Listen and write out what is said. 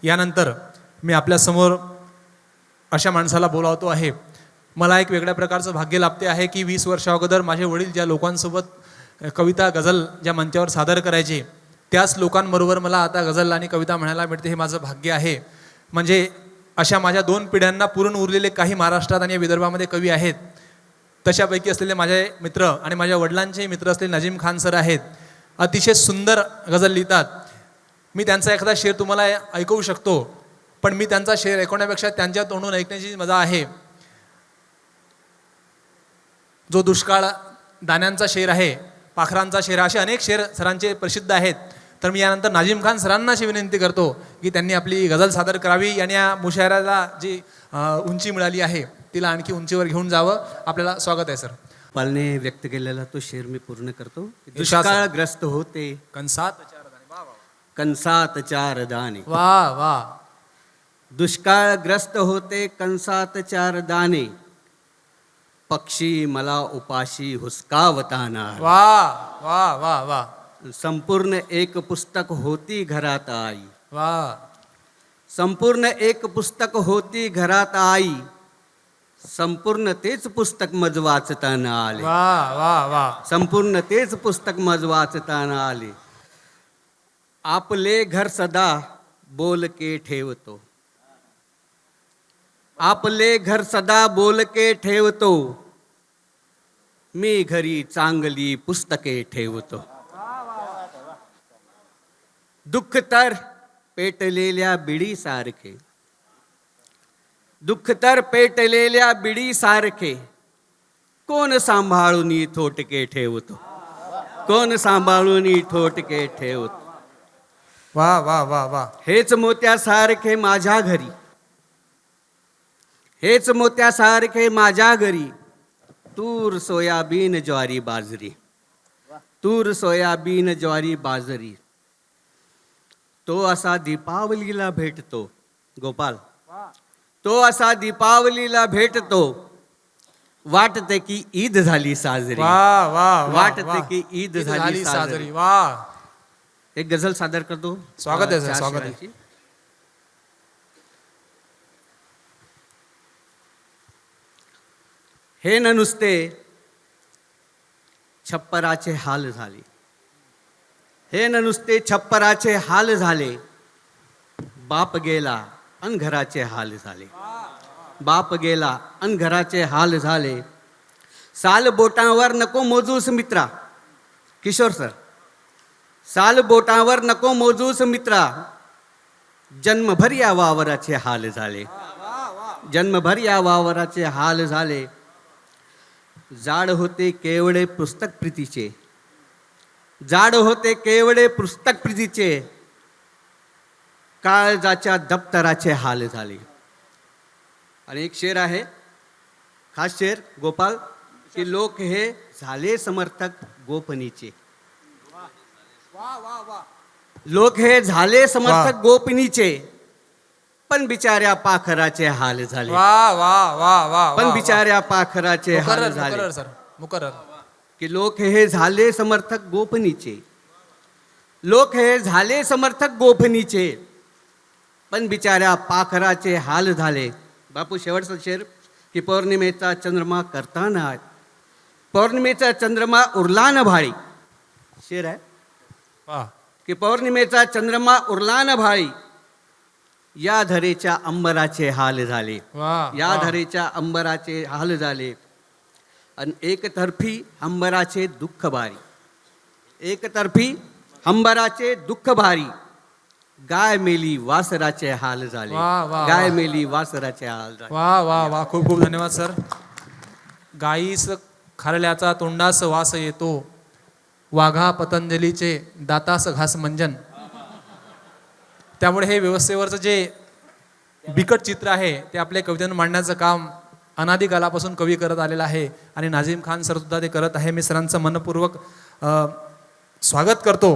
यानंतर मी आपल्यासमोर अशा माणसाला बोलावतो आहे. मला एक वेगळ्या प्रकारचं भाग्य लाभते आहे की 20 वर्षा अगोदर माझे वडील ज्या लोकांसोबत कविता गझल ज्या मंचावर सादर करायचे त्याच लोकांबरोबर मला आता गझल आणि कविता म्हणायला मिळते. हे माझं भाग्य आहे. म्हणजे अशा माझ्या 2 पिढ्यांना पुरून उरलेले काही महाराष्ट्रात आणि विदर्भामध्ये कवी आहेत. तशापैकी असलेले माझे मित्र आणि माझ्या वडिलांचे मित्र असलेले नजीम खान सर आहेत. अतिशय सुंदर गझल लिहितात. मी त्यांचा एखादा शेर तुम्हाला ऐकवू शकतो, पण मी त्यांचा शेर ऐकवण्यापेक्षा त्यांच्या तोंडून ऐकण्याची मजा आहे. जो दुष्काळ दाण्यांचा शेर आहे, पाखरांचा शेर, असे अनेक शेर सरांचे प्रसिद्ध आहेत. तर मी यानंतर नाझीम खान सरांना अशी विनंती करतो की त्यांनी आपली गझल सादर करावी आणि या मुशायराला जी उंची मिळाली आहे तिला आणखी उंचीवर घेऊन जावं. आपल्याला स्वागत आहे सर. पालने व्यक्त केलेला तो शेर मी पूर्ण करतो. दुष्काळग्रस्त होते कंसात 4 दाणे. कंसात 4 दाणे. वा वा. दुष्काळग्रस्त होते कंसात 4 दाणे, पक्षी मला उपाशी हुसकावताना. वा वा वा वा. संपूर्ण एक पुस्तक होती घरात आई. वा. संपूर्ण एक पुस्तक होती घरात आई, संपूर्ण तेच पुस्तक मज वाचताना आले. वा वा वा. संपूर्ण तेच पुस्तक मज वाचताना आले. आपले घर सदा बोल के ठेवतो. आपले घर सदा बोल के ठेवतो, मी घरी चांगली पुस्तके ठेवतो. दुःख तर पेटलेल्या बिडी सारखे, दुःख तर पेटलेल्या बिडी सारखे, कोण सांभाळून थोटके ठेवतो. कोण सांभाळून थोटके ठेवतो. वा वा वा वा. हेच मोत्यासारखे माझ्या घरी, हेच मोत्यासारखे माझ्या घरी, तूर सोयाबीन ज्वारी बाजरी. तूर सोयाबीन ज्वारी बाजरी. तो असा दीपावलीला भेटतो गोपाल, तो असा दीपावलीला भेटतो, वाटते की ईद झाली साजरी. वा वा. वाटते की ईद झाली साजरी. वा. एक गझल सादर करतो. स्वागत आहे सर. स्वागत आहे. हे न नुसते छप्पराचे हाल झाले, हे न नुसते छप्पराचे हाल झाले, बाप गेला अन घराचे हाल झाले. बाप गेला अन घराचे हाल झाले. साल बोटांवर नको मोजूस मित्रा. किशोर सर. साल बोटांवर नको मोजूस मित्रा, जन्मभर या वावराचे हाल झाले. जन्मभर या वावराचे हाल झाले. जाड होते केवळे पुस्तक प्रीतीचे, जाड होते केवळे पुस्तक प्रीतीचे, काळजाच्या दप्तराचे हाल झाले. आणि एक शेर आहे, खास शेर गोपाल, की लोक हे झाले समर्थक गोपनीचे. लोक हे झाले समर्थक गोपनीचे, पण बिचाऱ्या पाखराचे हाल झाले. वा वा वा वा. पण बिचाऱ्या पाखराचे हाल झाले. सर मुकर्रर. की लोक हे झाले समर्थक गोपनीचे, लोक हे झाले समर्थक गोपनीचे, पण बिचाऱ्या पाखराचे हाल झाले. बापू शेवटचा शेर, की पौर्णिमेचा चंद्रमा करताना, पौर्णिमेचा चंद्रमा उरला न भाळी. शेर आहे. वा. की पौर्णिमेचा चंद्रमा उरला न भाळी, या धरेच्या अंबराचे हाल झाले. वा. या धरेच्या अंबराचे हाल झाले. आणि एकतर्फी अंबराचे दुःख भारी, एकतर्फी अंबराचे दुःख भारी, गाय मेली वासराचे हाल झाले. वा, वा, गाय वा. मेली वासराचे हाल झाले. वा वा वा. खूप खूप धन्यवाद सर. गाईस खारल्याचा तोंडास वास येतो, वाघा पतंजलीचे दातास घास मंजन. त्यामुळे हे व्यवस्थेवरचं जे बिकट चित्र आहे ते आपल्या कवितेनं मांडण्याचं काम अनादिकालापासून कवी करत आलेला आहे आणि नाझीम खान सर सुद्धा ते करत आहे. मी सरांचं मनपूर्वक स्वागत करतो.